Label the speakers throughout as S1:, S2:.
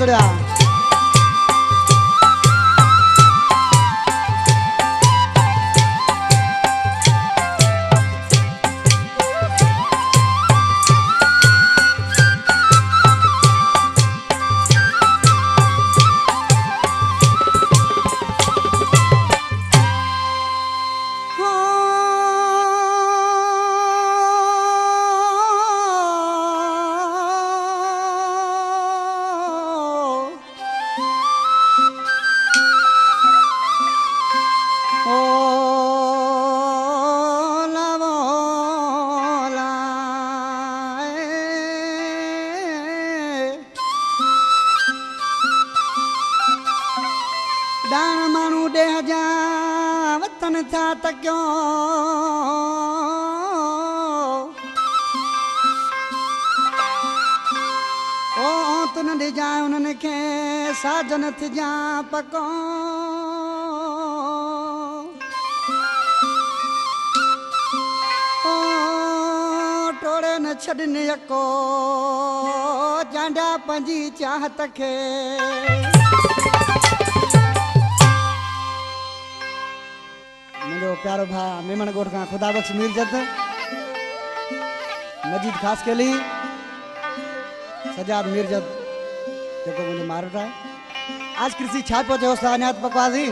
S1: जोड़िया दान मानू डेह जा वतन था तक्यो ओ तुन दे जा उन्हनि खे साजन थी जा पको ओ टोड़े न छॾनि यको जांडा पंहिंजी चाहत खे प्यारो भा मेमन गोठ का खुदा बख्श मीरजत मजीद खास के लिए सजाद मीरजत जो मुझे मारो है आज कृषि छाप पहुंचे उस्ताद पकवाजी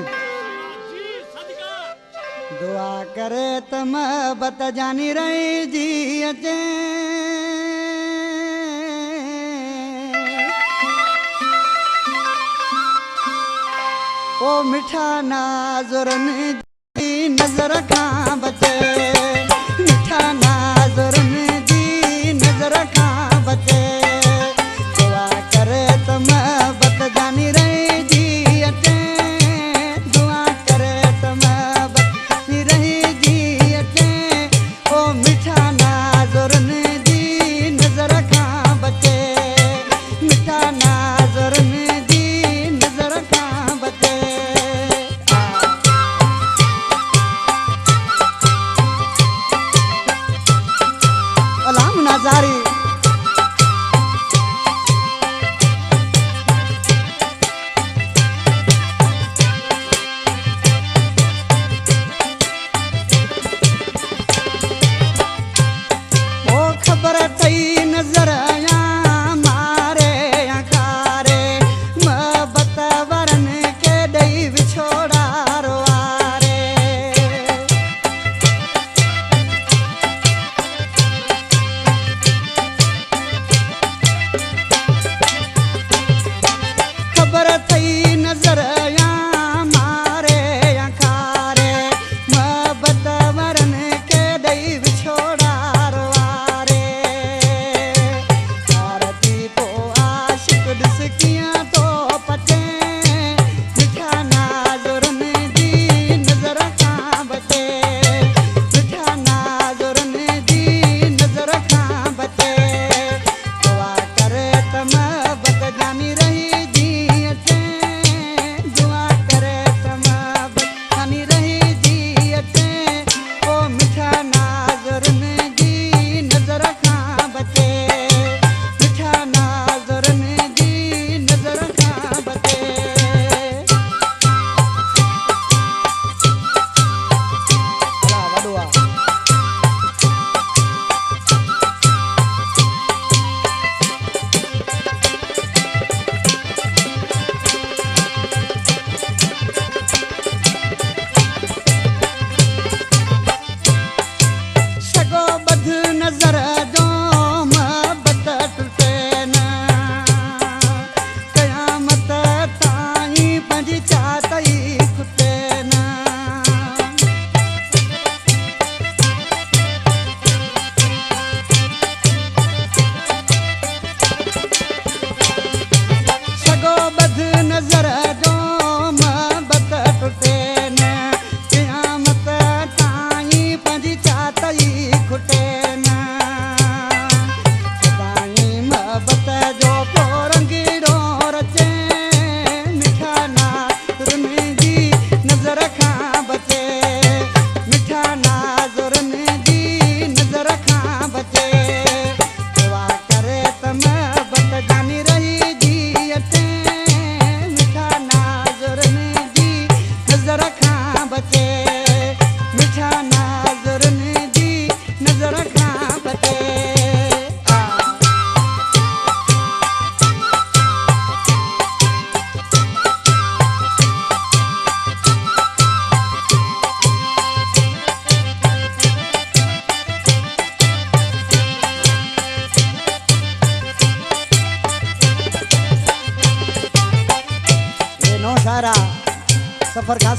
S1: दुआ करे तम बत जानी रही जी अचे ओ मिठा नाज़ुरन नजर खां बचे मिठा नाज़ुरन जी नजर खां बचे दुआ करे तम बत जानी रही जी अचे दुआ करे तम बत जानी रही जी अचे ओ मिठा नाज़ुरन जी नजर खां बचे मिठा नाज़ुरन जी नजर खां बचे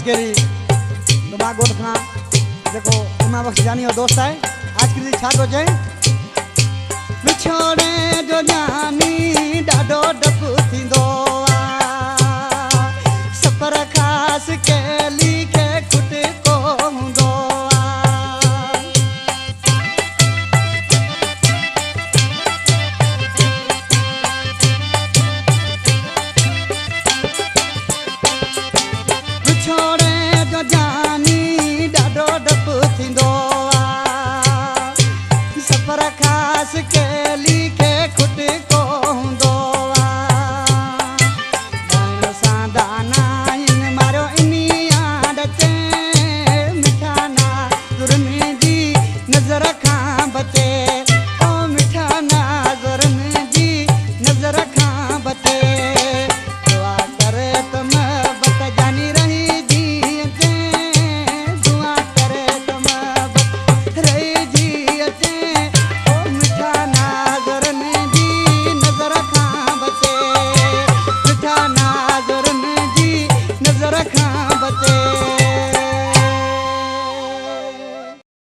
S1: करी तो गोट खां जेको इमा बख्श जानी और दोस्त है आज कृषि छा तो चए विछोड़े जो जानी डाडो डपु थींदो आ सफर खास के लिखे खुट को हूंदो आ विछोड़े